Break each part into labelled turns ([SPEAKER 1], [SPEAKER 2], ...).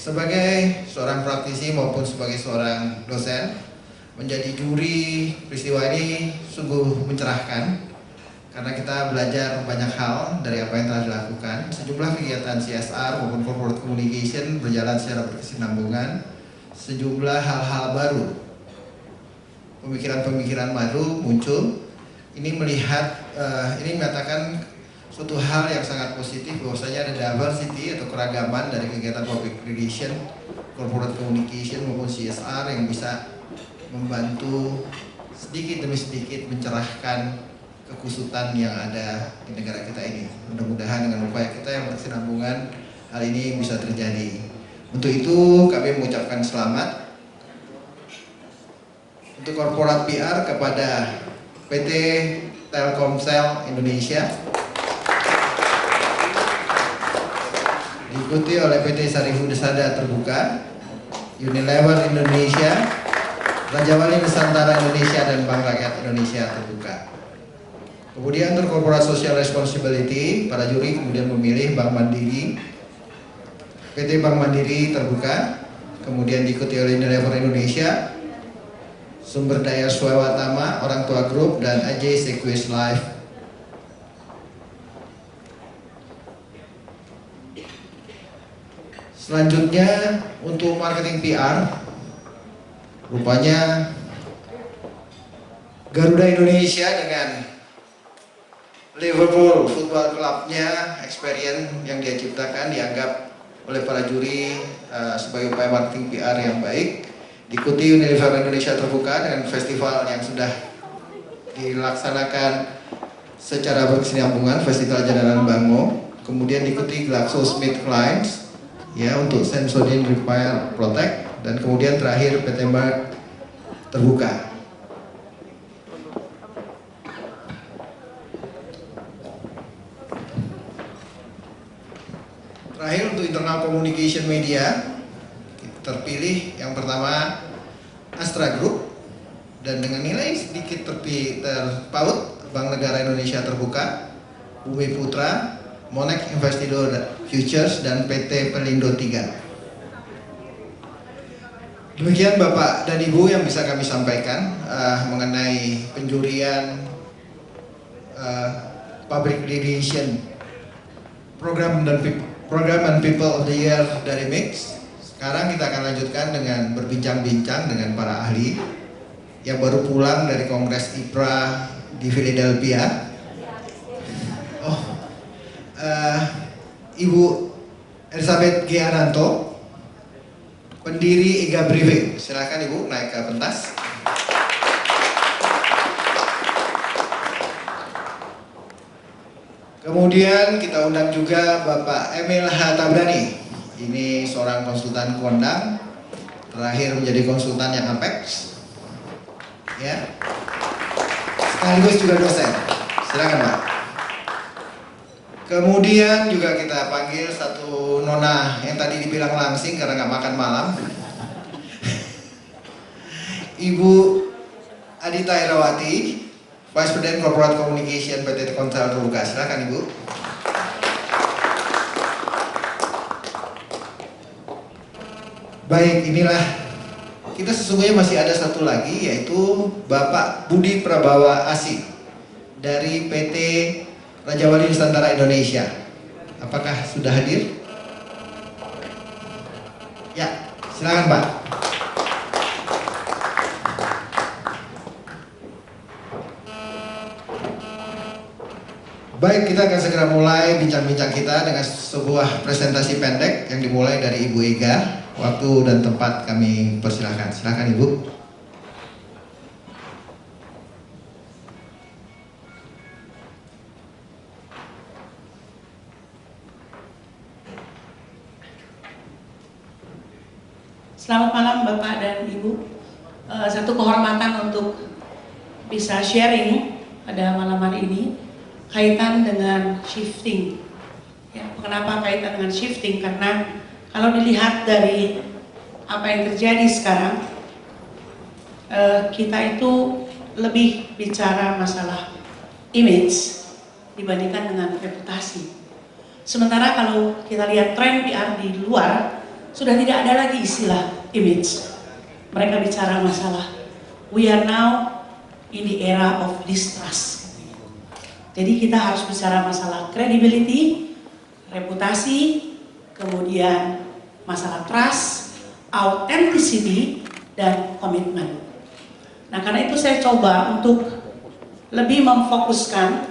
[SPEAKER 1] Sebagai seorang praktisi maupun sebagai seorang dosen, menjadi juri peristiwa ini sungguh mencerahkan karena kita belajar banyak hal dari apa yang telah dilakukan. Sejumlah kegiatan CSR maupun corporate communication berjalan secara berkesinambungan. Sejumlah hal-hal baru, pemikiran-pemikiran baru muncul. Ini menyatakan suatu hal yang sangat positif bahwasanya ada diversity atau keragaman dari kegiatan public relation, corporate communication maupun CSR yang bisa membantu sedikit demi sedikit mencerahkan kekusutan yang ada di negara kita ini. Mudah-mudahan dengan upaya kita yang berkesinambungan hal ini bisa terjadi. Untuk itu kami mengucapkan selamat untuk korporat PR kepada PT Telkomsel Indonesia, diikuti oleh PT Sarifudesada Terbuka, Unilever Indonesia, Raja Wali Nusantara Indonesia, dan Bank Rakyat Indonesia Terbuka. Kemudian untuk Corporate Social Responsibility, para juri kemudian memilih Bank Mandiri, PT Bank Mandiri Terbuka, kemudian diikuti oleh Unilever Indonesia, Sumber Daya Swawatama, Orang Tua Group, dan AJ Sequis Life. Selanjutnya untuk marketing PR, rupanya Garuda Indonesia dengan Liverpool Football Club-nya experience yang dia ciptakan dianggap oleh para juri sebagai upaya marketing PR yang baik. Diikuti Unilever Indonesia Terbuka dengan festival yang sudah dilaksanakan secara berkesinambungan, Festival Jalanan Bango. Kemudian diikuti GlaxoSmithKline ya untuk Sensodyne Repair Protect, dan kemudian terakhir PT Merck Terbuka. Terakhir untuk internal communication media terpilih yang pertama Astra Group, dan dengan nilai sedikit terpaut Bank Negara Indonesia Terbuka, Bumi Putra, Monex Investido Futures, dan PT Pelindo 3. Demikian Bapak dan Ibu yang bisa kami sampaikan mengenai penjurian Public Relation Program and People of the Year dari Mix. Sekarang kita akan lanjutkan dengan berbincang-bincang dengan para ahli yang baru pulang dari Kongres IPRA di Philadelphia. Ibu Elizabeth G. Ananto, pendiri IGA Briefing. Silakan Ibu naik ke pentas. Kemudian kita undang juga Bapak Emil H. Tabrani. Ini seorang konsultan kondang, terakhir menjadi konsultan yang Apex, ya, sekaligus juga dosen. Silakan Pak. Kemudian juga kita panggil satu nona yang tadi dibilang langsing karena nggak makan malam, Ibu Adita Irawati, Vice President Corporate Communication PT Telkomsel Terbuka. Silakan Ibu. Baik, inilah kita sesungguhnya masih ada satu lagi, yaitu Bapak Budi Prabawa Asih dari PT Raja Wali Nusantara Indonesia. Apakah sudah hadir? Ya, silakan Pak. Baik, kita akan segera mulai bincang-bincang kita dengan sebuah presentasi pendek yang dimulai dari Ibu Ega. Waktu dan tempat kami persilahkan. Silakan Ibu.
[SPEAKER 2] Selamat malam Bapak dan Ibu. Satu kehormatan untuk bisa sharing pada malam hari ini kaitan dengan shifting. Ya, kenapa kaitan dengan shifting? Karena kalau dilihat dari apa yang terjadi sekarang, kita itu lebih bicara masalah image dibandingkan dengan reputasi. Sementara kalau kita lihat tren PR di luar, sudah tidak ada lagi istilah image. Mereka bicara masalah we are now in the era of distrust. Jadi kita harus bicara masalah credibility, reputasi, kemudian masalah trust, authenticity, dan komitmen. Nah, karena itu saya coba untuk lebih memfokuskan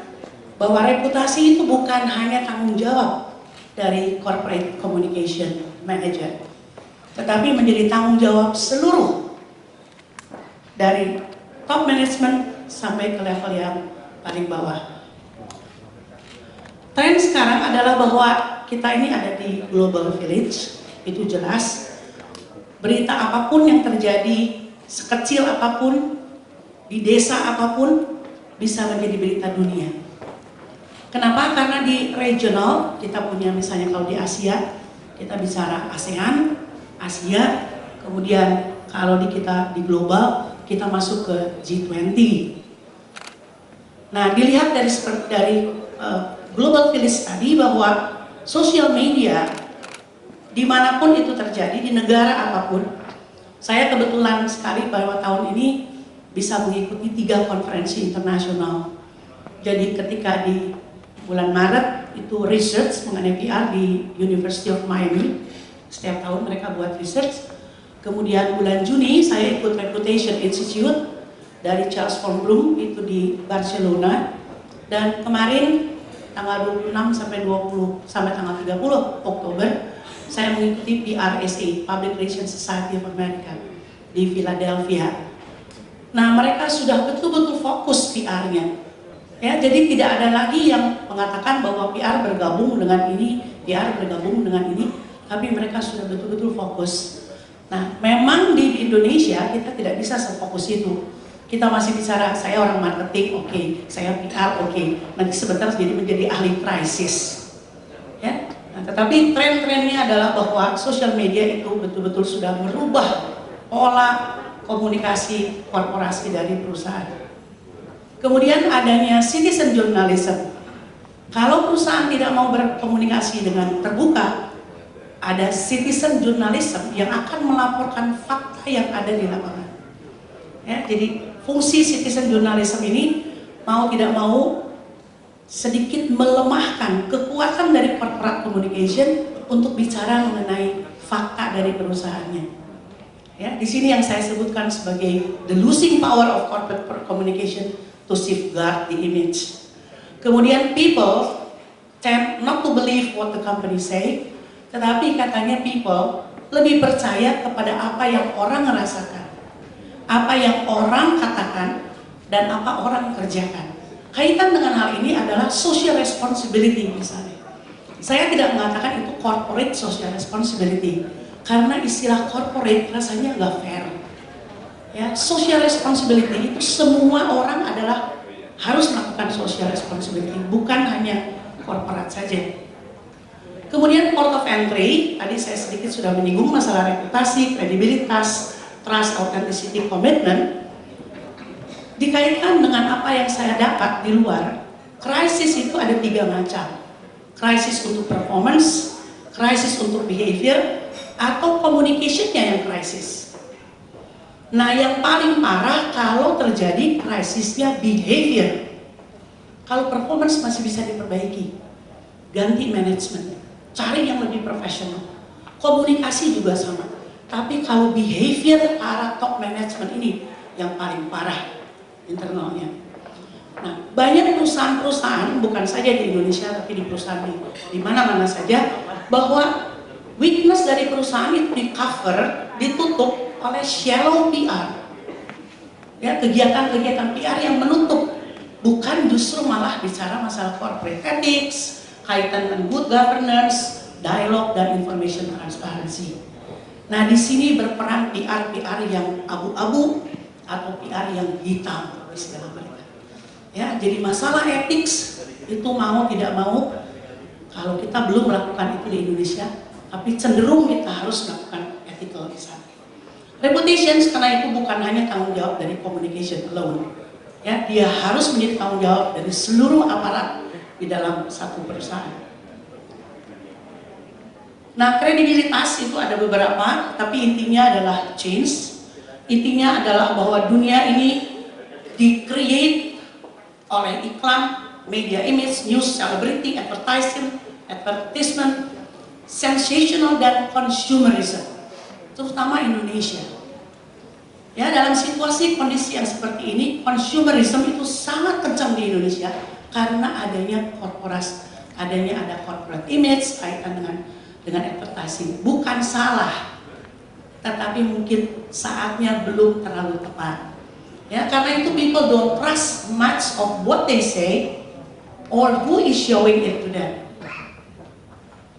[SPEAKER 2] bahwa reputasi itu bukan hanya tanggung jawab dari corporate communication manager, tetapi menjadi tanggung jawab seluruh dari top management sampai ke level yang paling bawah. Tren sekarang adalah bahwa kita ini ada di global village, itu jelas. Berita apapun yang terjadi, sekecil apapun, di desa apapun, bisa menjadi berita dunia. Kenapa? Karena di regional, kita punya misalnya kalau di Asia, kita bicara ASEAN, Asia, kemudian kalau kita di global, kita masuk ke G20. Nah, dilihat dari global village tadi bahwa social media dimanapun itu terjadi, di negara apapun. Saya kebetulan sekali bahwa tahun ini bisa mengikuti 3 konferensi internasional. Jadi ketika di bulan Maret itu research mengenai PR di University of Miami, setiap tahun mereka buat research. Kemudian bulan Juni saya ikut Reputation Institute dari Charles von Bloom itu di Barcelona, dan kemarin tanggal 26 sampai 20 sampai tanggal 30 Oktober saya mengikuti PRSA, Public Relations Society of America di Philadelphia. Nah, mereka sudah betul-betul fokus PR-nya. Ya, jadi tidak ada lagi yang mengatakan bahwa PR bergabung dengan ini, PR bergabung dengan ini, tapi mereka sudah betul-betul fokus. Nah, memang di Indonesia kita tidak bisa sefokus itu. Kita masih bicara, saya orang marketing, oke, saya PR, oke. Nanti sebentar jadi menjadi ahli krisis. Ya. Nah, tetapi tren-trennya adalah bahwa sosial media itu betul-betul sudah merubah pola komunikasi korporasi dari perusahaan. Kemudian adanya citizen journalism. Kalau perusahaan tidak mau berkomunikasi dengan terbuka, ada citizen journalism yang akan melaporkan fakta yang ada di lapangan. Ya, jadi fungsi citizen journalism ini mau tidak mau sedikit melemahkan kekuatan dari corporate communication untuk bicara mengenai fakta dari perusahaannya. Ya, di sini yang saya sebutkan sebagai the losing power of corporate communication to safeguard the image. Kemudian people tend not to believe what the company say, tetapi katanya people lebih percaya kepada apa yang orang rasakan, apa yang orang katakan, dan apa orang kerjakan. Kaitan dengan hal ini adalah social responsibility misalnya. Saya tidak mengatakan itu corporate social responsibility, karena istilah corporate rasanya nggak fair. Ya, social responsibility itu semua orang adalah harus melakukan social responsibility, bukan hanya korporat saja. Kemudian port of entry, tadi saya sedikit sudah menyinggung masalah reputasi, kredibilitas, trust, authenticity, commitment. Dikaitkan dengan apa yang saya dapat di luar, krisis itu ada 3 macam. Krisis untuk performance, krisis untuk behavior, atau communication-nya yang krisis. Nah, yang paling parah kalau terjadi krisisnya behavior. Kalau performance masih bisa diperbaiki, ganti manajemen, cari yang lebih profesional. Komunikasi juga sama. Tapi kalau behavior para top management ini yang paling parah internalnya. Nah, banyak perusahaan-perusahaan, bukan saja di Indonesia tapi di perusahaan di mana-mana saja, bahwa weakness dari perusahaan itu di cover, ditutup oleh shallow PR. Ya, kegiatan-kegiatan PR yang menutup, bukan justru malah bicara masalah corporate ethics, kaitan dengan good governance, dialogue, dan information transparency. Nah, di sini berperan PR yang abu-abu atau PR yang hitam istilah mereka. Ya, jadi masalah ethics itu mau tidak mau, kalau kita belum melakukan itu di Indonesia, tapi cenderung kita harus melakukan ethical di sana. Reputation karena itu bukan hanya tanggung jawab dari communication alone. Ya, dia harus menjadi tanggung jawab dari seluruh aparat di dalam satu perusahaan. Nah, kredibilitas itu ada beberapa, tapi intinya adalah change. Intinya adalah bahwa dunia ini di-create oleh iklan, media image, news, celebrity, advertisement, sensational dan consumerism, terutama Indonesia. Ya, dalam situasi kondisi yang seperti ini, consumerism itu sangat kencang di Indonesia karena adanya korporasi, ada corporate image kaitan dengan advertising. Bukan salah, tetapi mungkin saatnya belum terlalu tepat. Ya, karena itu people don't trust much of what they say or who is showing it to them.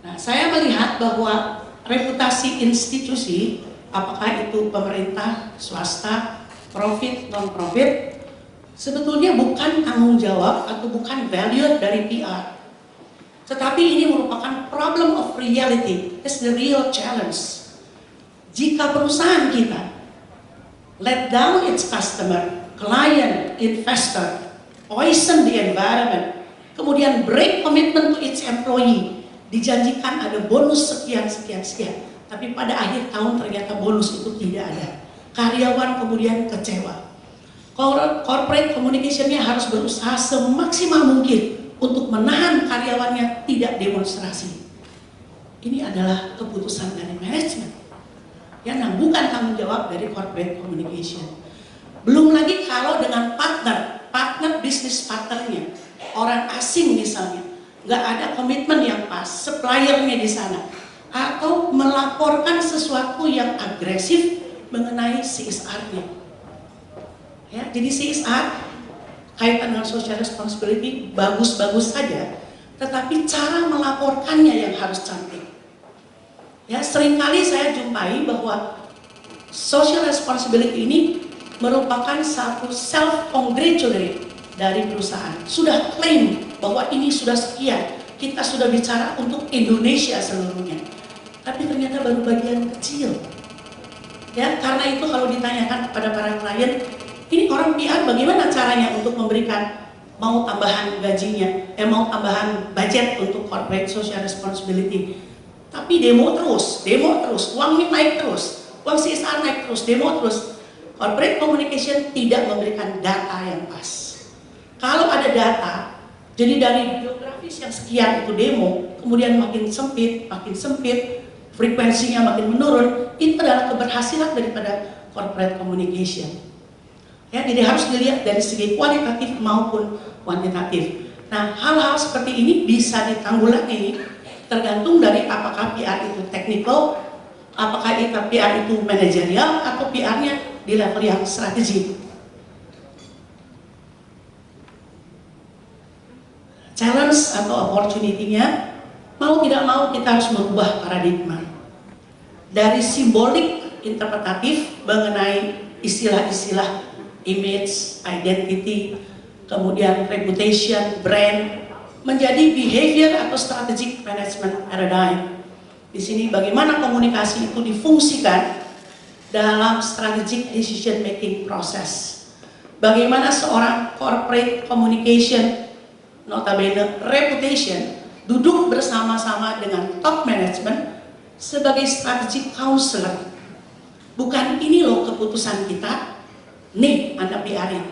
[SPEAKER 2] Nah, saya melihat bahwa reputasi institusi, apakah itu pemerintah, swasta, profit, non-profit, sebetulnya bukan tanggung jawab atau bukan value dari PR. Tetapi ini merupakan problem of reality. It's the real challenge. Jika perusahaan kita let down its customer, client, investor, poison the environment, kemudian break commitment to its employee, dijanjikan ada bonus sekian, tapi pada akhir tahun ternyata bonus itu tidak ada. Karyawan kemudian kecewa. Corporate communication-nya harus berusaha semaksimal mungkin untuk menahan karyawannya tidak demonstrasi. Ini adalah keputusan dari manajemen. Ya, nah, bukan tanggung jawab dari corporate communication. Belum lagi kalau dengan partner bisnis partnernya, orang asing misalnya, nggak ada komitmen yang pas, suppliernya di sana, atau melaporkan sesuatu yang agresif mengenai CSR-nya. Ya, jadi CSR kaitan dengan social responsibility bagus-bagus saja, tetapi cara melaporkannya yang harus cantik. Ya, seringkali saya jumpai bahwa social responsibility ini merupakan satu self-congratulatory dari perusahaan. Sudah klaim bahwa ini sudah sekian, kita sudah bicara untuk Indonesia seluruhnya. Tapi ternyata baru bagian kecil. Ya, karena itu kalau ditanyakan kepada para klien, ini orang PR bagaimana caranya untuk memberikan mau tambahan gajinya, mau tambahan budget untuk corporate social responsibility. Tapi demo terus, uangnya naik terus, uang CSR naik terus, demo terus. Corporate communication tidak memberikan data yang pas. Kalau ada data, jadi dari geografis yang sekian itu demo, kemudian makin sempit, frekuensinya makin menurun, itu adalah keberhasilan daripada corporate communication. Ya, jadi harus dilihat dari segi kualitatif maupun kuantitatif. Nah, hal-hal seperti ini bisa ditanggulangi tergantung dari apakah PR itu technical, apakah itu PR itu manajerial, atau PR-nya di level yang strategik. Challenge atau opportunity-nya, mau tidak mau kita harus merubah paradigma. Dari simbolik interpretatif mengenai istilah-istilah image, identity, kemudian reputation, brand, menjadi behavior atau strategic management paradigm. Di sini bagaimana komunikasi itu difungsikan dalam strategic decision making process. Bagaimana seorang corporate communication, notabene reputation, duduk bersama-sama dengan top management sebagai strategic counselor. Bukan ini loh keputusan kita, nih Anda PR-in,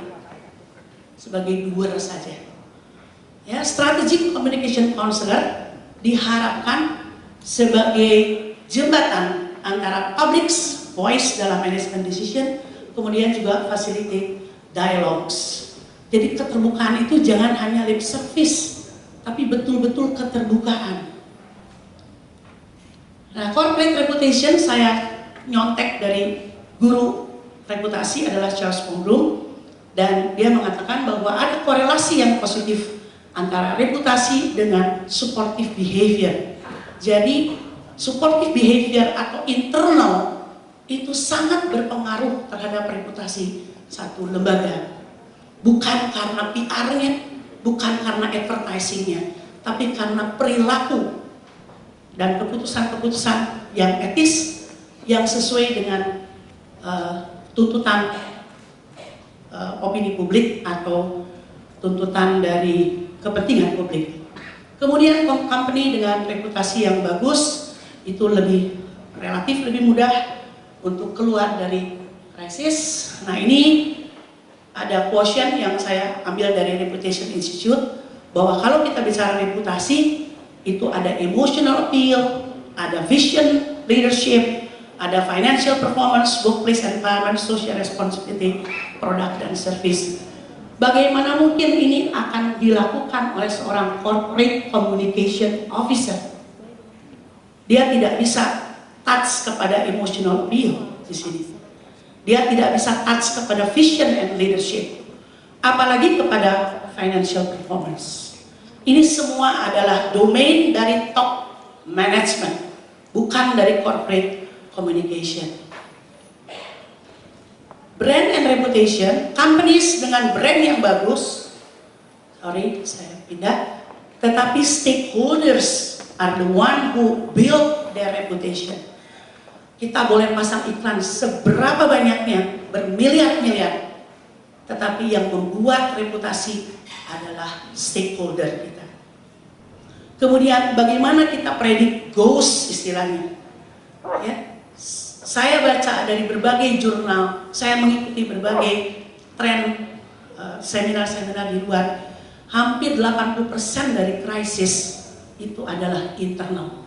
[SPEAKER 2] sebagai doer saja. Ya, strategic communication counselor diharapkan sebagai jembatan antara public voice dalam management decision, kemudian juga facilitate dialogues. Jadi keterbukaan itu jangan hanya lip service, tapi betul-betul keterbukaan. Nah, corporate reputation saya nyontek dari guru reputasi adalah Charles von Bloom, dan dia mengatakan bahwa ada korelasi yang positif antara reputasi dengan supportive behavior. Jadi supportive behavior atau internal itu sangat berpengaruh terhadap reputasi satu lembaga. Bukan karena PR-nya, bukan karena advertising-nya, tapi karena perilaku dan keputusan-keputusan yang etis, yang sesuai dengan tuntutan opini publik atau tuntutan dari kepentingan publik. Kemudian company dengan reputasi yang bagus itu relatif lebih mudah untuk keluar dari krisis. Nah, ini ada quotient yang saya ambil dari Reputation Institute, bahwa kalau kita bicara reputasi, itu ada emotional appeal, ada vision, leadership, ada financial performance, workplace environment, social responsibility, product dan service. Bagaimana mungkin ini akan dilakukan oleh seorang corporate communication officer? Dia tidak bisa touch kepada emotional appeal di sini. Dia tidak bisa touch kepada vision and leadership, apalagi kepada financial performance. Ini semua adalah domain dari top management, bukan dari corporate communication. Brand and reputation, companies dengan brand yang bagus, saya pindah, tetapi stakeholders are the one who build their reputation. Kita boleh pasang iklan seberapa banyaknya, bermiliar-miliar, tetapi yang membuat reputasi adalah stakeholder kita. Kemudian bagaimana kita predik ghost istilahnya, ya? Saya baca dari berbagai jurnal, saya mengikuti berbagai tren seminar-seminar di luar, hampir 80% dari krisis itu adalah internal.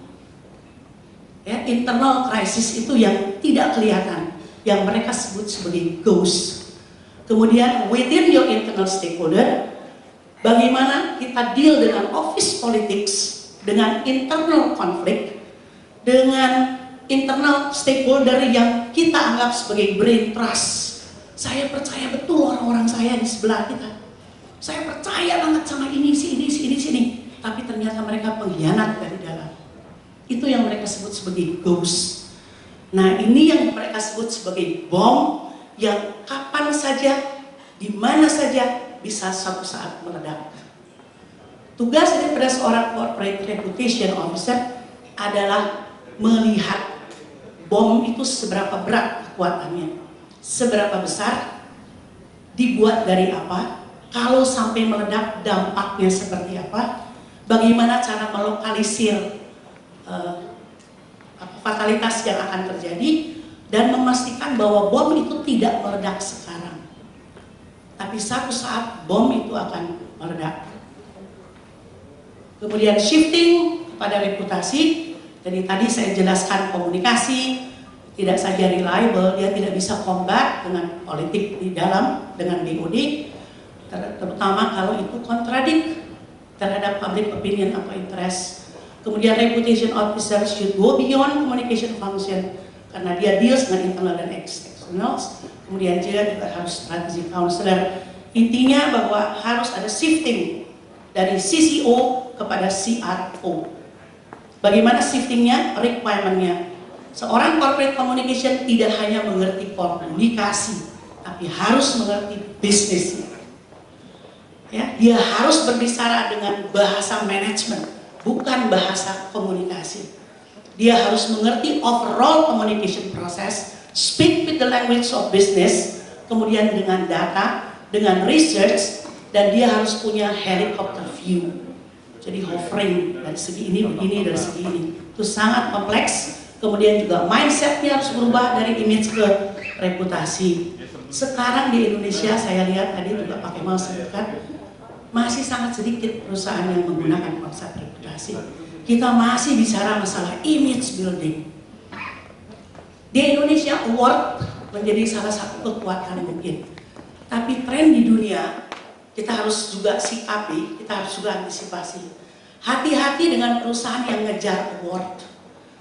[SPEAKER 2] Ya, internal crisis itu yang tidak kelihatan, yang mereka sebut sebagai ghost. Kemudian within your internal stakeholder, bagaimana kita deal dengan office politics, dengan internal konflik, dengan internal stakeholder yang kita anggap sebagai brain trust. Saya percaya betul orang-orang saya di sebelah kita. Saya percaya banget sama ini, sini. Tapi ternyata mereka pengkhianat dari dalam. Itu yang mereka sebut sebagai ghost. Nah, ini yang mereka sebut sebagai bom yang kapan saja, di mana saja bisa suatu saat meledak. Tugas daripada seorang corporate reputation officer adalah melihat bom itu seberapa berat kekuatannya, seberapa besar, dibuat dari apa, kalau sampai meledak dampaknya seperti apa, bagaimana cara melokalisir fatalitas yang akan terjadi, dan memastikan bahwa bom itu tidak meledak sekarang, tapi satu saat bom itu akan meledak. Kemudian shifting pada reputasi. Jadi tadi saya jelaskan komunikasi tidak saja reliable, dia tidak bisa combat dengan politik di dalam, dengan BOD, terutama kalau itu kontradik terhadap public opinion atau interest. Kemudian reputation officer should go beyond communication function karena dia deals dengan internal dan external. Kemudian dia juga harus strategic counselor. Intinya bahwa harus ada shifting dari CCO kepada CRO. Bagaimana shiftingnya? Requirement-nya. Seorang corporate communication tidak hanya mengerti komunikasi, tapi harus mengerti bisnisnya. Ya, dia harus berbicara dengan bahasa manajemen, bukan bahasa komunikasi. Dia harus mengerti overall communication process, speak with the language of business, kemudian dengan data, dengan research, dan dia harus punya helicopter view. Jadi hovering dari segi ini begini, dari segi ini. Itu sangat kompleks. Kemudian juga mindsetnya harus berubah dari image ke reputasi. Sekarang di Indonesia saya lihat tadi juga Pak Kemal sebutkan, masih sangat sedikit perusahaan yang menggunakan konsep reputasi. Kita masih bicara masalah image building. Di Indonesia award menjadi salah satu kekuatan mungkin. Tapi tren di dunia kita harus juga sikapi, kita harus juga antisipasi. Hati-hati dengan perusahaan yang ngejar award,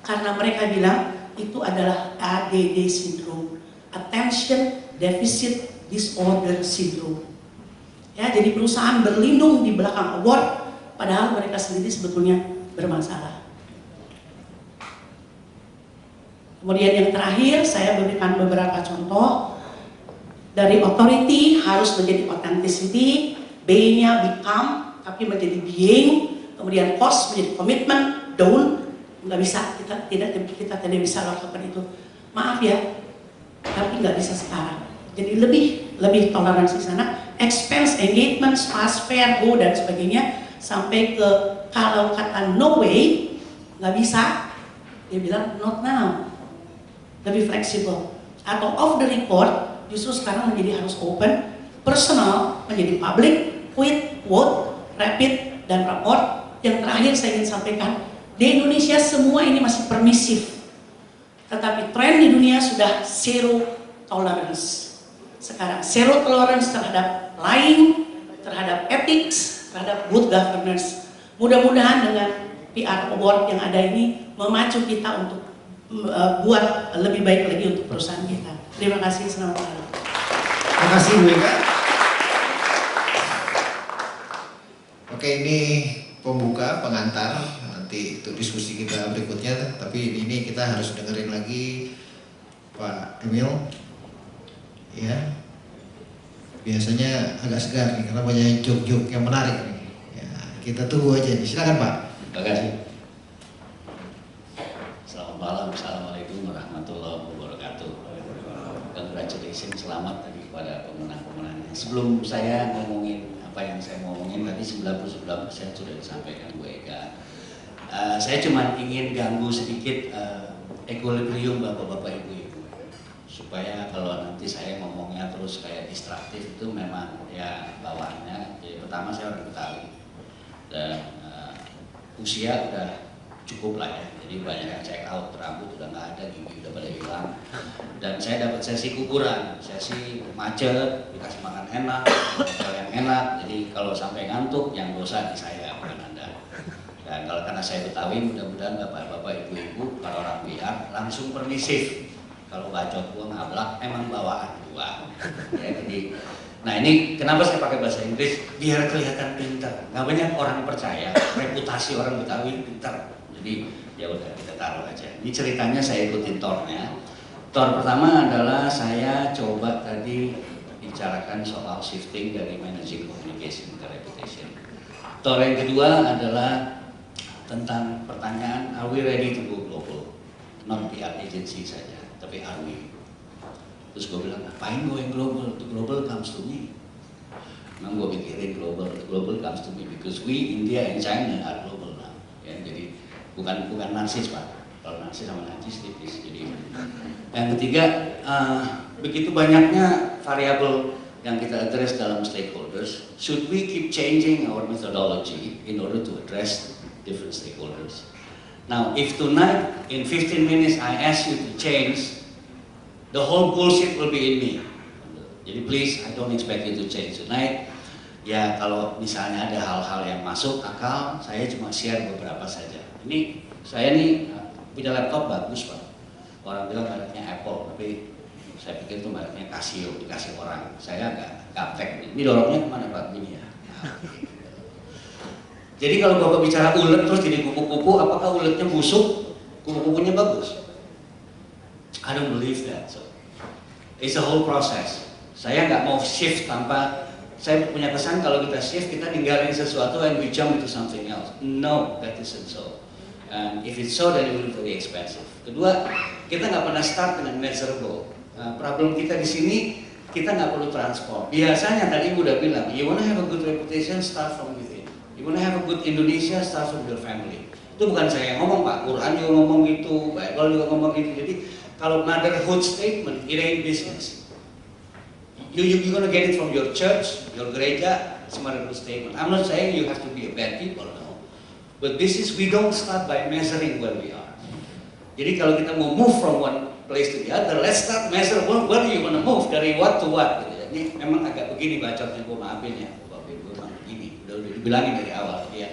[SPEAKER 2] karena mereka bilang itu adalah ADD syndrome, Attention Deficit Disorder Syndrome. Ya, jadi perusahaan berlindung di belakang award, padahal mereka sendiri sebetulnya bermasalah. Kemudian yang terakhir saya berikan beberapa contoh. Dari authority harus menjadi authenticity, B-nya become, tapi menjadi being, kemudian cost menjadi commitment, don't, nggak bisa, kita tidak bisa lakukan itu. Maaf ya, tapi nggak bisa sekarang. Jadi lebih toleransi sana, expense, engagement, fast, fair, go dan sebagainya, sampai ke kalau kata no way, nggak bisa, Dia bilang not now, lebih fleksibel. Atau off the record justru sekarang menjadi harus open, personal menjadi public, quick, vote, rapid, dan raport. Yang terakhir saya ingin sampaikan, di Indonesia semua ini masih permisif, tetapi tren di dunia sudah zero tolerance. Sekarang zero tolerance terhadap lying, terhadap ethics, terhadap good governance. Mudah-mudahan dengan PR award yang ada ini memacu kita untuk buat lebih baik lagi untuk perusahaan kita. Terima kasih, selamat malam.
[SPEAKER 1] Terima kasih Bu Eka. Oke, ini pembuka, pengantar, nanti itu diskusi kita berikutnya. Tapi ini kita harus dengerin lagi Pak Emil. Ya, biasanya agak segar nih karena banyak joke-joke yang menarik nih. Ya, kita tunggu aja nih. Silakan Pak.
[SPEAKER 3] Terima kasih. Selamat malam, assalamualaikum warahmatullahi wabarakatuh. Congratulations, selamat tadi kepada pemenang-pemenangnya. Sebelum saya ngomongin apa yang saya mau ngomongin tadi 99% sudah disampaikan Bu Eka. Saya cuma ingin ganggu sedikit equilibrium bapak-bapak ibu-ibu supaya kalau nanti saya ngomongnya terus kayak distraktif itu memang ya bawaannya. Jadi pertama saya orang Betawi dan usia udah cukup lah ya. Jadi banyak yang check out, rambut udah nggak ada, gigi udah pada hilang. Dan saya dapat sesi kuburan, sesi macet, dikasih makan enak, hotel yang enak. Jadi kalau sampai ngantuk, yang dosa di saya bukan Anda. Dan kalau karena saya Betawi, mudah-mudahan bapak-bapak, ibu-ibu, kalau orang biar langsung permisif. Kalau bacot gua ngablak, emang bawaan gua. Ya, jadi, nah ini kenapa saya pakai bahasa Inggris? Biar kelihatan pintar. Nggak banyak orang percaya reputasi orang Betawi pintar. Jadi ya udah kita taruh aja. Ini ceritanya saya ikutin tornya. Tor pertama adalah saya coba tadi bicarakan soal shifting dari managing communication ke reputation. Tor yang kedua adalah tentang pertanyaan, are we ready to go global? Non PR agency saja, tapi are we? Terus gue bilang, ngapain going global? The global comes to me. Memang gue pikirin global comes to me because we, India and China are global now. Ya, jadi bukan narsis Pak. Kalau narsis sama narsis tipis. Jadi yang ketiga, begitu banyaknya variabel yang kita address dalam stakeholders, should we keep changing our methodology in order to address different stakeholders? Now, if tonight in 15 minutes I ask you to change, the whole bullshit will be in me. Jadi please, I don't expect you to change tonight. Ya kalau misalnya ada hal-hal yang masuk akal, saya cuma share beberapa saja. Ini saya nih punya laptop bagus Pak. Orang bilang mereknya Apple, tapi saya pikir itu mereknya Casio, dikasih orang. Saya agak gaptek. Ini dorongnya kemana Pak? Ini ya. Jadi kalau Bapak bicara ulet terus jadi kupu-kupu, apakah uletnya busuk? Kupu-kupunya bagus? I don't believe that. So, it's a whole process. Saya nggak mau shift tanpa, saya punya kesan kalau kita shift, kita ninggalin sesuatu and we jump into something else. No, that isn't so. And if it's so, then it will be very expensive. Kedua, kita nggak pernah start dengan measurable. Problem kita di sini, kita nggak perlu transform. Biasanya tadi Ibu udah bilang, you wanna have a good reputation, start from within. You wanna have a good Indonesia, start from your family. Itu bukan saya yang ngomong Pak, Quran juga ngomong gitu, Bible juga ngomong gitu. Jadi kalau motherhood statement, it ain't business. You're gonna get it from your church, your gereja, it's a motherhood statement. I'm not saying you have to be a bad people, no. But this is, we don't start by measuring where we are. Jadi kalau kita mau move from one place to the other, let's start measure where you gonna move, dari what to what. Gitu. Ini memang agak begini bacotnya, gue maafin ya, Bapak Ibu memang begini, udah dibilangin dari awal. Ya.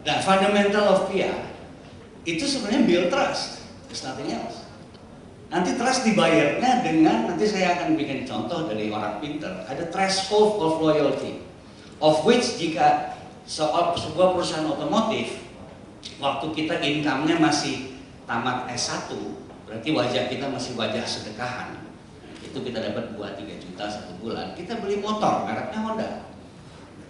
[SPEAKER 3] Nah, fundamental of PR itu sebenarnya build trust, there's nothing else. Nanti trust dibayarnya dengan, nanti saya akan bikin contoh dari orang pinter, ada threshold of loyalty, of which jika sebuah perusahaan otomotif, waktu kita income-nya masih tamat S1, berarti wajah kita masih wajah sedekahan. Itu kita dapat 2-3 juta satu bulan, kita beli motor, mereknya Honda.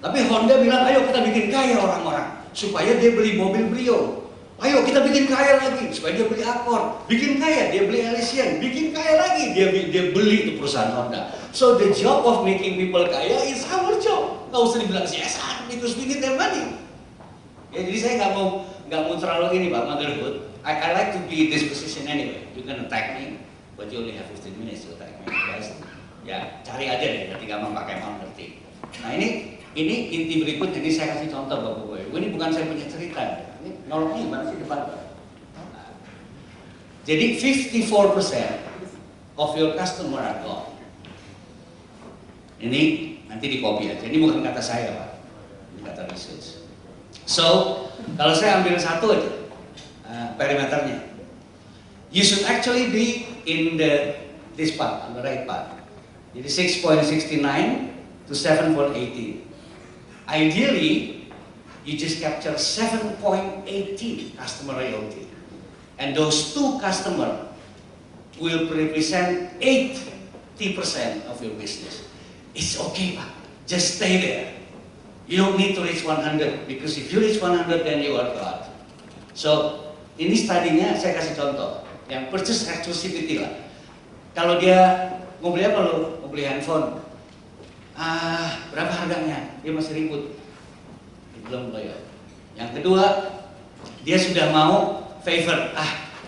[SPEAKER 3] Tapi Honda bilang, ayo kita bikin kaya orang-orang, supaya dia beli mobil Brio. Ayo kita bikin kaya lagi, supaya dia beli Accord. Bikin kaya, dia beli Elysian. Bikin kaya lagi, dia beli itu perusahaan Honda. So the job of making people kaya is our job. Nggak usah dibilang CSR, because we need their money. Ya, jadi saya nggak mau terlalu ini Pak, motherhood. I like to be in this position anyway. You can attack me, but you only have 15 minutes to attack me, guys. Ya, cari aja deh ketika mau pakai mau ngerti. Nah ini inti berikut, ini saya kasih contoh Bapak-Bapak. Ini bukan saya punya cerita. Ini nolongnya gimana sih depan Pak? Nah, jadi 54% of your customer are gone. Ini nanti di copy aja. Ini bukan kata saya Pak. Ini kata research. So, kalau saya ambil satu aja perimeternya, you should actually be in this part, on the right part. Jadi 6.69 to 7.18. Ideally, you just capture 7.18 customer loyalty, and those two customers will represent 80% of your business. It's okay, Pak. Just stay there. You don't need to reach 100, because if you reach 100, then you are God. So, ini studinya saya kasih contoh, yang purchase exclusivity lah. Kalau dia mau beli apa lo? Mau beli handphone. Berapa harganya? Dia masih ribut. Belum loyal. Yang kedua, dia sudah mau favor.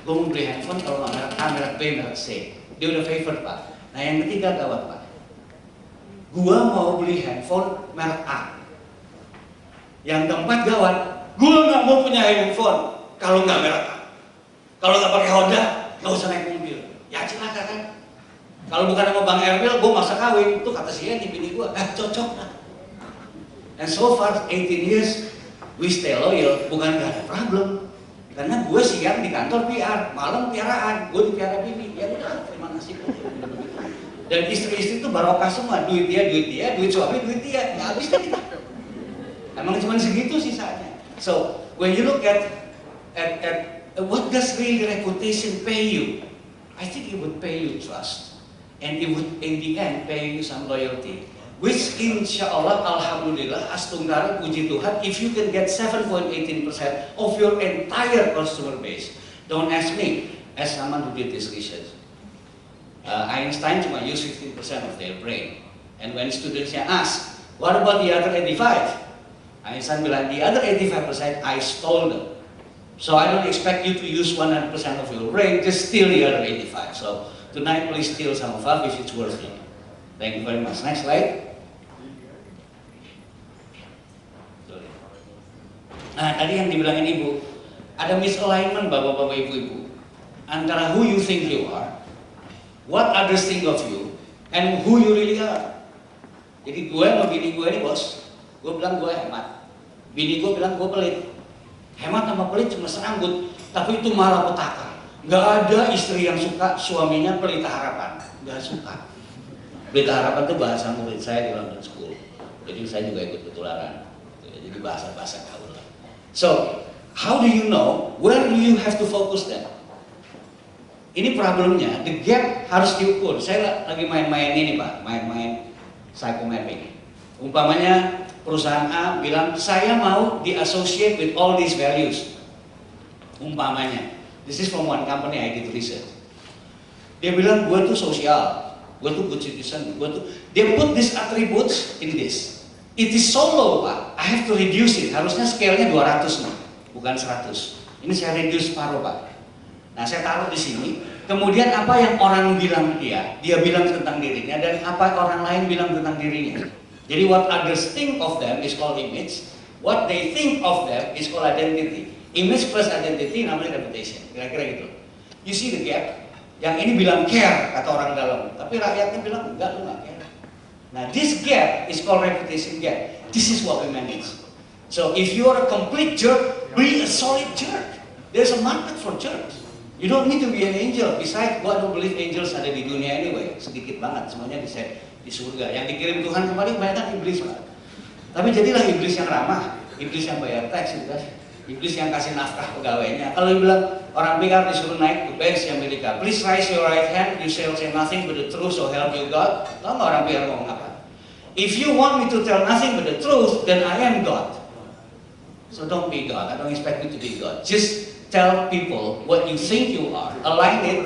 [SPEAKER 3] Gue mau beli handphone kalau nggak merek A, merek B, merek C. Dia udah favor Pak. Nah yang ketiga gawat Pak. Gue mau beli handphone merek A. Yang keempat gawat. Gue nggak mau punya handphone kalau nggak merek A. Kalau nggak pakai Honda, nggak usah naik mobil. Ya celaka kan. Kalau bukan sama Bang Erwil, gue masa kawin. Itu kata si Eni, bini gue, cocok lah. And so far, 18 years, we stay loyal, bukan gak ada problem. Karena gue siang di kantor PR, malam piaraan, gue dipiara bini. Ya udah, terima kasih. Dan istri-istri itu barokah semua, duit dia, duit suami, duit dia. Ya habis kan kita. Emang cuma segitu sisanya. So, when you look at what does real reputation pay you? I think it would pay you trust. And it would, in the end, pay you some loyalty. Which insya Allah, alhamdulillah, astunggal, puji Tuhan, if you can get 7.18% of your entire customer base. Don't ask me, ask someone who did this research. Einstein cuma use 15% of their brain. And when studentsnya ask, what about the other 85? Einstein bilang, the other 85% I stole them. So I don't expect you to use 100% of your brain, just steal the other 85. So tonight please steal some of us if it's worth it. Thank you very much. Next slide. Nah tadi yang dibilangin Ibu, ada misalignment Bapak-Bapak Ibu-Ibu antara who you think you are, what others think of you, and who you really are. Jadi gue sama bini gue ini bos, gue bilang gue hemat, bini gue bilang gue pelit. Hemat sama pelit cuma seranggut, tapi itu malah petaka. Gak ada istri yang suka suaminya pelita harapan, gak suka. Pelita harapan itu bahasa murid saya di London School, jadi saya juga ikut ketularan. Jadi bahasa-bahasa gaul lah. So, how do you know where do you have to focus then? Ini problemnya, the gap harus diukur. Saya lagi main-main ini Pak, main-main psychomapping. Umpamanya perusahaan A bilang saya mau di-associate with all these values. Umpamanya, this is from one company I did research. Dia bilang gue tuh sosial, gue tuh good citizen, dia put these attributes in this. It is so low Pak, I have to reduce it. Harusnya scale-nya 200 nih, bukan 100. Ini saya reduce separuh Pak. Nah saya taruh di sini. Kemudian apa yang orang bilang dia bilang tentang dirinya, dan apa orang lain bilang tentang dirinya. Jadi what others think of them is called image, what they think of them is called identity. Image plus identity namanya reputation, kira-kira gitu. You see the gap? Yang ini bilang care kata orang dalam, tapi rakyatnya bilang enggak, lu nggak care. Nah this gap is called reputation gap. This is what we manage. So if you are a complete jerk, be a solid jerk. There's a market for jerks. You don't need to be an angel. Besides, gua don't believe angels ada di dunia anyway. Sedikit banget, semuanya di surga. Yang dikirim Tuhan kemarin kebanyakan iblis Pak. Tapi jadilah iblis yang ramah, iblis yang bayar tax, gitu kan? Iblis yang kasih nafkah pegawainya. Kalau bilang orang PR disuruh naik ke bench Amerika, please raise your right hand, you shall say nothing but the truth, so help you God. Tahu nggak orang PR ngomong apa? If you want me to tell nothing but the truth, then I am God. So don't be God. I don't expect you to be God. Just tell people what you think you are, align it,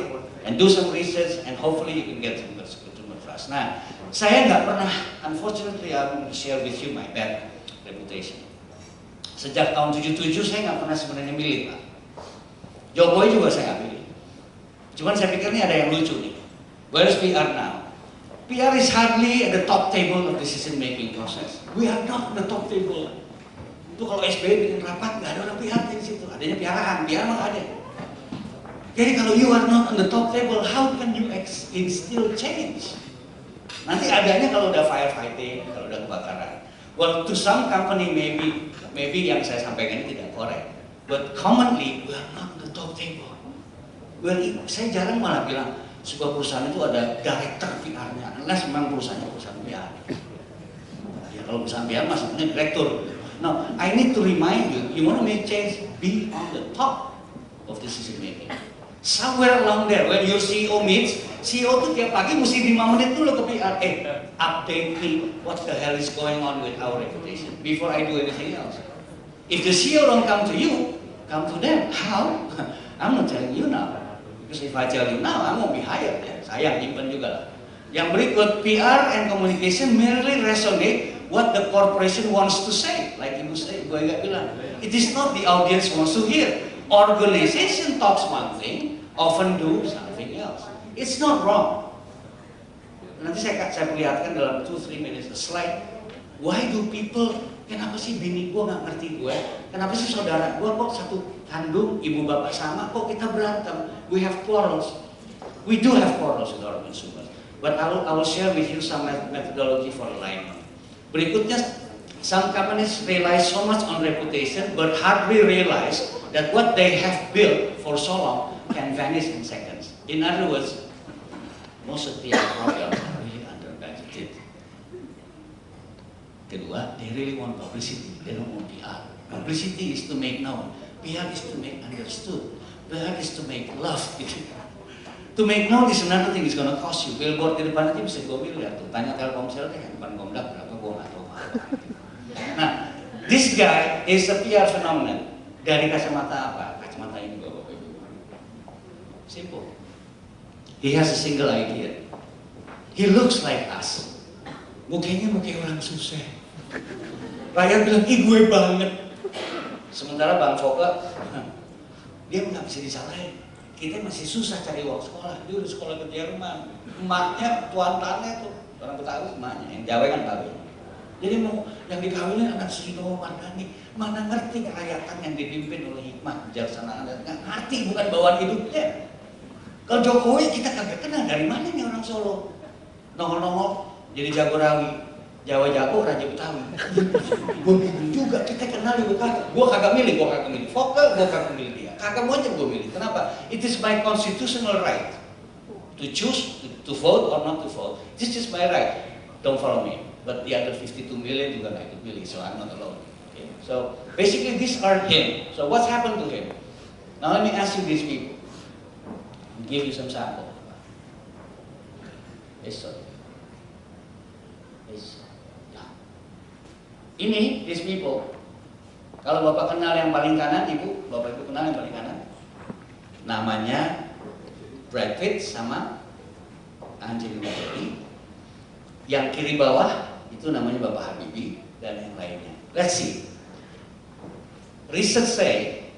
[SPEAKER 3] and do some research, and hopefully you can get some consumer trust. Nah, saya nggak pernah, unfortunately, I want to share with you my bad reputation. Sejak tahun 77 saya nggak pernah sebenarnya milih Pak. Jokowi juga saya pilih. Cuman saya pikir ini ada yang lucu nih. Where is PR now? PR is hardly at the top table of decision making process. We are not at the top table. Itu kalau SBY bikin rapat nggak ada orang PR di situ. Adanya piaraan, PR mah ada. Jadi kalau you are not on the top table, how can you instill change? Nanti adanya kalau udah firefighting, kalau udah kebakaran. Well, to some company maybe yang saya sampaikan ini tidak correct. But commonly, we are not on the top table. Well, saya jarang malah bilang sebuah perusahaan itu ada director PR-nya, unless memang perusahaannya perusahaan PR. Ya kalau perusahaan PR maksudnya direktur. Now, I need to remind you, you want to make change, be on the top of decision making. Somewhere along there, when your CEO meets, CEO tuh tiap pagi mesti 5 menit dulu ke PR. Update me what the hell is going on with our reputation before I do anything else. If the CEO don't come to you, come to them. How? I'm not telling you now. Because if I tell you now, I won't be hired. Ya. Sayang, nyimpen juga lah. Yang berikut, PR and communication merely resonate what the corporation wants to say. Like Ibu Ega bilang, it is not the audience wants to hear. Organization talks one thing, often do something else. It's not wrong. Nanti saya perlihatkan dalam 2-3 minutes a slide. Why do people, kenapa sih bini gue nggak ngerti gue? Kenapa sih saudara gue kok satu kandung, ibu bapak sama, kok kita berantem? We have quarrels. We do have quarrels with our consumers. But I will share with you some methodology for alignment. Berikutnya, some companies rely so much on reputation, but hardly realize that what they have built for so long can vanish in seconds. In other words, most of the programs are really under budgeted. Kedua, they really want publicity. They don't want PR. Publicity is to make known. PR is to make understood. PR is to make love. To make known is another thing. It's gonna cost you. Billboard di depan aja bisa 2 miliar tuh. Tanya Telkomsel deh, depan Komdak berapa? Gue nggak tahu. Nah, this guy is a PR phenomenon. Dari kacamata apa? Kacamata ini Bapak Ibu. Simple. He has a single idea. He looks like us. Mukanya muka orang susah. Rakyat bilang, ih gue banget. Sementara Bang Foka, dia nggak bisa disalahin. Kita masih susah cari uang sekolah. Dia udah sekolah ke Jerman. Emaknya, tuan tanah tuh. Orang Betawi emaknya, yang Jawa kan Betawi. Jadi mau yang dikawinin anak Susilo Mardani, mana ngerti kerakyatan yang dipimpin oleh hikmah, bijaksanaan, nggak ngerti bukan bawaan hidupnya. Kalau Jokowi kita kagak kenal dari mana nih orang Solo, nongol-nongol jadi Jagorawi, Jawa jago Raja Betawi. Gue bingung juga kita kenal juga kagak. Gue kagak milih, Foka, gue kagak milih dia. Kagak mau aja gue milih. Kenapa? It is my constitutional right to choose to vote or not to vote. This is my right. Don't follow me. But the other 52 million juga nggak ikut pilih, so I'm not alone. Okay? So basically these are him. So what's happened to him? Now let me ask you these people. I'll give you some sample. Ini these people. Kalau Bapak kenal yang paling kanan, Ibu, Bapak Ibu kenal yang paling kanan. Namanya Brad Pitt sama Angelina Jolie. Yang kiri bawah itu namanya Bapak Habibie dan yang lainnya. Let's see. Research say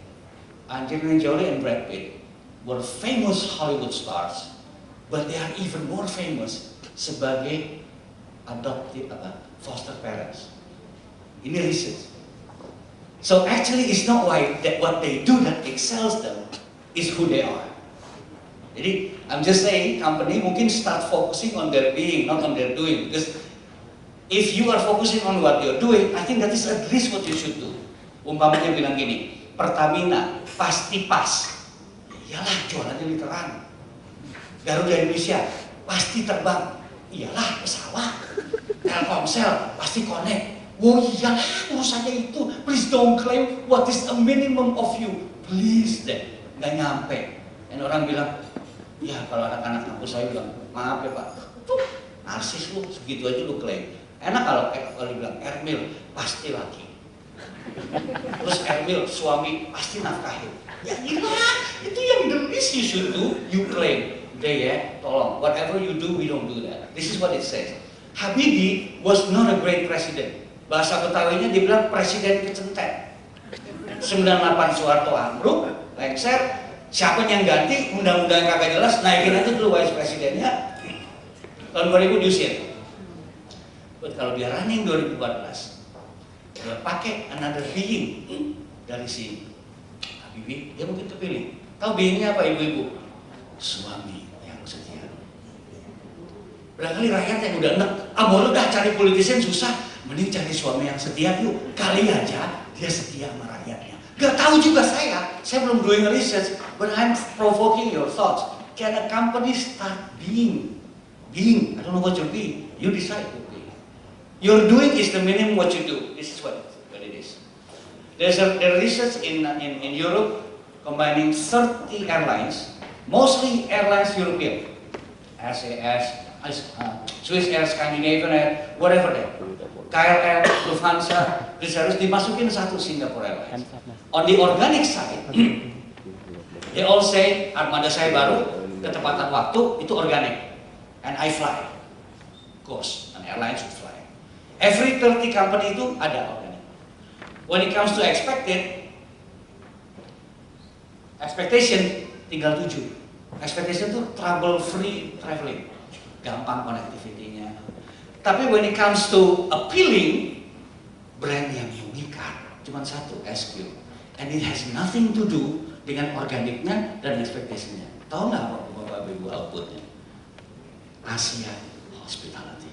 [SPEAKER 3] Angelina Jolie and Brad Pitt were famous Hollywood stars, but they are even more famous sebagai foster parents. Ini research. So actually it's not why that what they do that excels them is who they are. Jadi I'm just saying company mungkin start focusing on their being, not on their doing. Because if you are focusing on what you're doing, I think that is at least what you should do. Umpamanya bilang gini, Pertamina pasti pas. Iyalah jualannya literan. Garuda Indonesia pasti terbang. Iyalah pesawat. Telkomsel pasti connect. Oh iyalah urusannya itu. Please don't claim what is a minimum of you. Please deh, nggak nyampe. Dan orang bilang, ya kalau anak-anak kampus saya bilang, maaf ya Pak, narsis lu, segitu aja lu klaim. Enak kalau bilang, Ermil pasti laki. Terus Ermil suami pasti nafkahin. Ya gila, itu yang the least you should do, you claim. Udah ya, tolong, whatever you do, we don't do that. This is what it says. Habibie was not a great president. Bahasa Betawinya dibilang presiden kecentet. 98 Soeharto ambruk, lengser, Siapa yang ganti, undang-undang yang kagak jelas, naikin aja dulu vice presidennya. Tahun 2000 diusir. But kalau dia running 2014, dia pakai another being dari si Habibie, dia mungkin terpilih. Tahu beingnya apa ibu-ibu? Suami yang setia. Barangkali rakyat yang udah enak, boleh dah cari politician susah, mending cari suami yang setia yuk. Kali aja dia setia sama rakyatnya. Gak tahu juga saya belum doing research, but I'm provoking your thoughts. Can a company start being? I don't know what you're being. You decide what you're being. You're doing is the minimum what you do. This is what it is. There's a research in Europe combining 30 airlines, mostly airlines European, SAS, Swiss Air, Scandinavian Air, whatever they are. KLM, Lufthansa, terus harus dimasukin satu Singapore Airlines. On the organic side, they all say armada saya baru, ketepatan waktu itu organic, and I fly, course, and airlines would fly. Every 30 company itu ada organic. When it comes to expectation tinggal 7. Expectation itu trouble free traveling, gampang connectivity-nya. Tapi when it comes to appealing, brand yang unikat cuma satu, SQ, and it has nothing to do dengan organiknya dan expectation-nya. Tahu nggak Bapak Ibu outputnya? Asia Hospitality.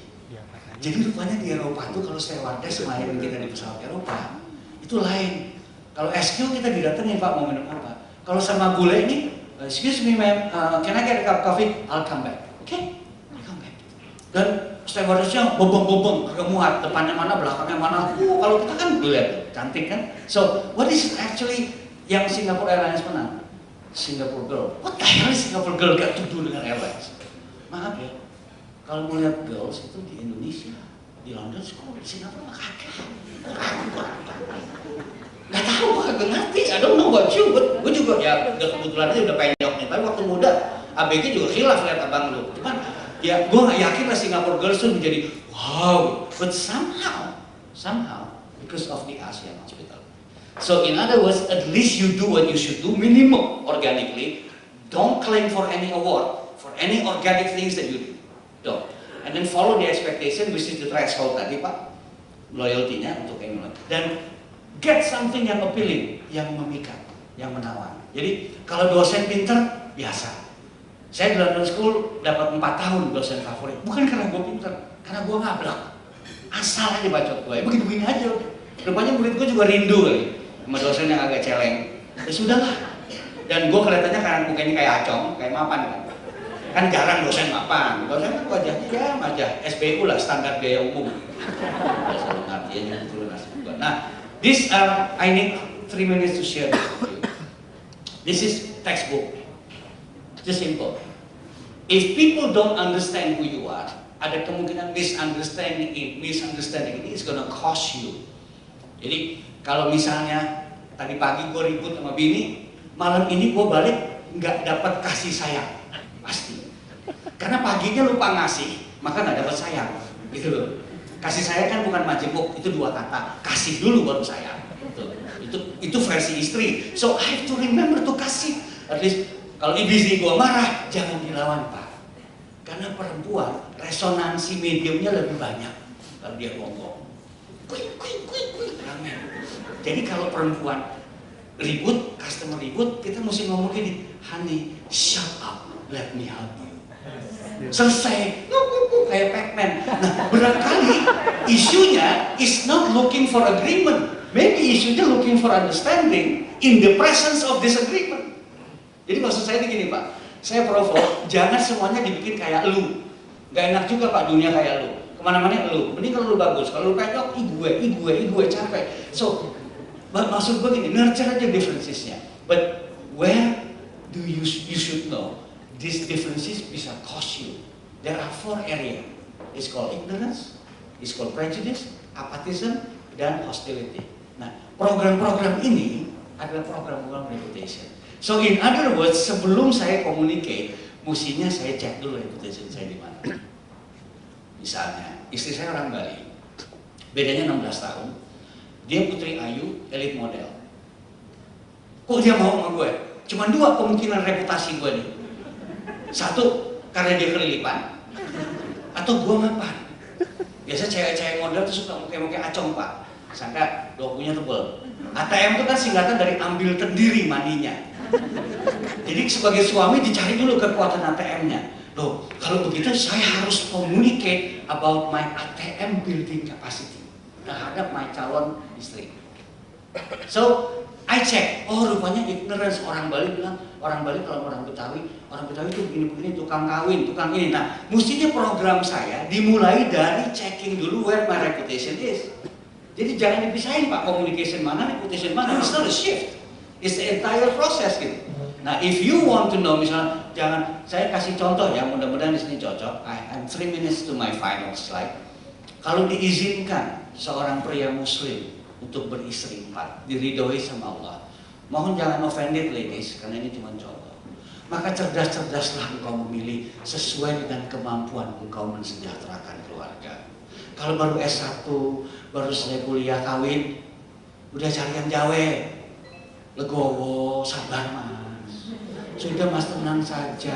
[SPEAKER 3] Jadi rupanya di Eropa tuh kalau stewardess selain kita di pesawat Eropa itu lain. Kalau SQ kita didatengin, Pak mau minum apa? Kalau sama bule ini, excuse me ma'am, can I get a cup of coffee? I'll come back. Okay, I'll come back. Dan stewardessnya bobong-bobong, kagak muat, depannya mana, belakangnya mana. Kalau kita kan lihat, cantik kan. So, what is actually yang Singapore Airlines menang? Singapore Girl. What the hell is Singapore Girl got to do dengan airlines? Maaf ya, kalau melihat girls itu di Indonesia, di London sekolah, di Singapura kagak. Gak tahu, kagak ngerti. I don't know about you, but gue juga ya kebetulan aja udah penyok nih. Tapi waktu muda, ABG juga khilaf lihat abang lu. Cuman ya gue gak yakin lah Singapore Girls tuh menjadi wow. But somehow, because of the ASEAN Hospital. So in other words, at least you do what you should do, minimum organically. Don't claim for any award for any organic things that you do. Don't. And then follow the expectation, which is the threshold tadi Pak, loyalty-nya untuk yang mulai. Dan get something yang appealing, yang memikat, yang menawan. Jadi kalau dosen pinter biasa. Saya di London School dapat 4 tahun dosen favorit. Bukan karena gue pinter, karena gue ngablak. Asal aja bacot gue, begini-begini aja. Rupanya murid gue juga rindu kali sama dosen yang agak celeng. Ya sudahlah. Dan gue kelihatannya karena mukanya kayak acong, kayak mapan kan. Kan jarang dosen mapan. Dosen kan wajahnya ya wajah SBU lah, standar gaya umum. Selalu ngertinya gitu juga. Nah, this I need 3 minutes to share with you. This is textbook. Just simple. If people don't understand who you are, ada kemungkinan misunderstanding ini is gonna cost you. Jadi kalau misalnya tadi pagi gue ribut sama bini, malam ini gue balik nggak dapat kasih sayang, pasti. Karena paginya lupa ngasih, maka nggak dapat sayang, gitu loh. Kasih sayang kan bukan majemuk, itu 2 kata. Kasih dulu baru sayang. Itu versi istri. So I have to remember to kasih. At least kalau istri gue marah, jangan dilawan Pak. Karena perempuan resonansi mediumnya lebih banyak kalau dia ngomong. Ramen. Jadi kalau perempuan ribut, customer ribut, kita mesti ngomong gini, honey, shut up, let me help you. Selesai, kayak Pac-Man. Nah, barangkali isunya is not looking for agreement. Maybe isunya looking for understanding in the presence of disagreement. Jadi maksud saya begini Pak, saya provoke, jangan semuanya dibikin kayak lu. Gak enak juga Pak dunia kayak lu. Kemana-mana lu, mending kalau lu bagus. Kalau lu penyok, gue capek. So, maksud gue gini, nurture aja differences-nya. But where do you should know, these differences bisa cost you. There are 4 areas. It's called ignorance, it's called prejudice, apathism, dan hostility. Nah, program-program ini adalah program-program reputation. So in other words, sebelum saya communicate, mestinya saya cek dulu reputation saya di mana. Misalnya, istri saya orang Bali, bedanya 16 tahun, dia putri ayu, elite model. Kok dia mau sama gue? Cuma dua kemungkinan reputasi gue nih. Satu, karena dia kelilipan, atau gue mapan. Biasa cewek-cewek model tuh suka muka-muka acong pak, sangka dokunya tebel. ATM itu kan singkatan dari ambil terdiri mandinya. Jadi sebagai suami dicari dulu kekuatan ATM-nya. Loh, kalau begitu saya harus communicate about my ATM building capacity terhadap my calon istri. So, I check, oh rupanya ignorance. Orang Bali bilang, orang Bali kalau orang Betawi itu begini-begini, tukang kawin, tukang ini. Nah, mestinya program saya dimulai dari checking dulu where my reputation is. Jadi jangan dipisahin Pak, communication mana, reputation mana, it's not a shift. It's the entire process gitu. Nah, if you want to know, misalnya, jangan, saya kasih contoh ya, mudah-mudahan di sini cocok. I'm 3 minutes to my final slide. Kalau diizinkan seorang pria muslim untuk beristri 4, diridhoi sama Allah, mohon jangan offended ladies, karena ini cuma contoh. Maka cerdas-cerdaslah engkau memilih sesuai dengan kemampuan engkau mensejahterakan keluarga. Kalau baru S1, baru selesai kuliah kawin, udah cari yang jawe, legowo, sabar mas. Sudah mas tenang saja.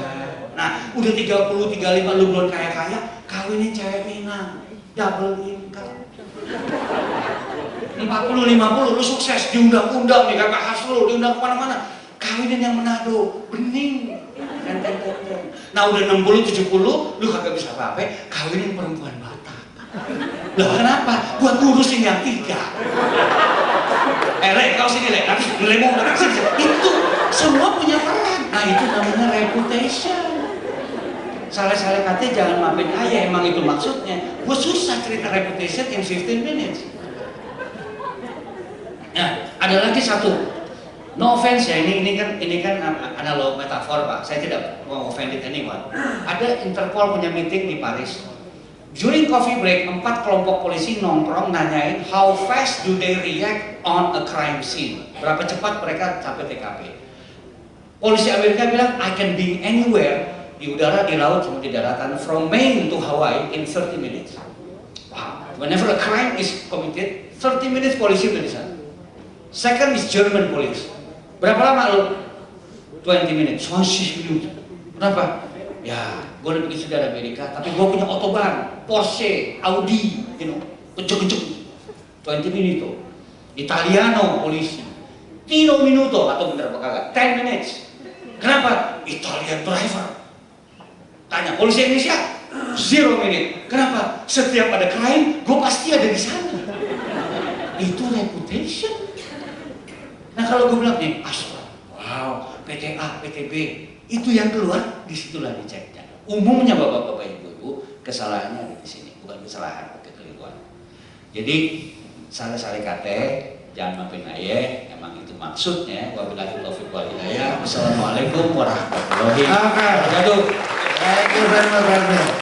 [SPEAKER 3] Nah, udah 30, 35 lu belum kaya-kaya, kawinin cewek Minang, double income. 40, 50 lu sukses, diundang-undang nih kakak Hasrul, diundang kemana-mana. Kawinin yang Manado, bening. Nah udah 60, 70, lu kagak bisa apa-apa, kawinin perempuan Batak. Loh kenapa? Buat ngurusin yang 3. Lek, kau sini Lek, nanti ngelemo udah sini. Itu semua punya peran. Nah itu namanya reputation. Salah-salah katanya jangan maafin ayah, emang itu maksudnya. Gue susah cerita reputation in 15 minutes. Nah, ada lagi satu. No offense ya, ini kan analog metafor Pak. Saya tidak mau offended anyone. Ada Interpol punya meeting di Paris. During coffee break, 4 kelompok polisi nongkrong nanyain how fast do they react on a crime scene. Berapa cepat mereka sampai TKP. Polisi Amerika bilang, I can be anywhere, di udara, di laut, sama di daratan, from Maine to Hawaii in 30 minutes. Wow. Whenever a crime is committed, 30 minutes polisi udah di sana. Second is German police. Berapa lama lo? 20 minutes, 20 minutes. Kenapa? Ya, gue udah pergi dari Amerika, tapi gue punya autobahn, Porsche, Audi, kenceng-kenceng. 20 minutes tuh. Italiano polisi. Tino minuto, atau bener apa kagak? 10 minutes. Kenapa? Italian driver. Tanya, polisi Indonesia? 0 menit. Kenapa? Setiap ada crime, gue pasti ada di sana. Itu reputation. Nah kalau gue bilang nih, Astra, wow, PTA, PTB, itu yang keluar, disitulah diceknya. Umumnya bapak-bapak, ibu-ibu, kesalahannya ada di sini, bukan kesalahan, kekeliruan. Jadi, salah-salah kate, jangan maafin ayah, emang itu maksudnya. Wabillahi taufiq wal hidayah. Wassalamualaikum warahmatullahi wabarakatuh.
[SPEAKER 1] Thank you very much.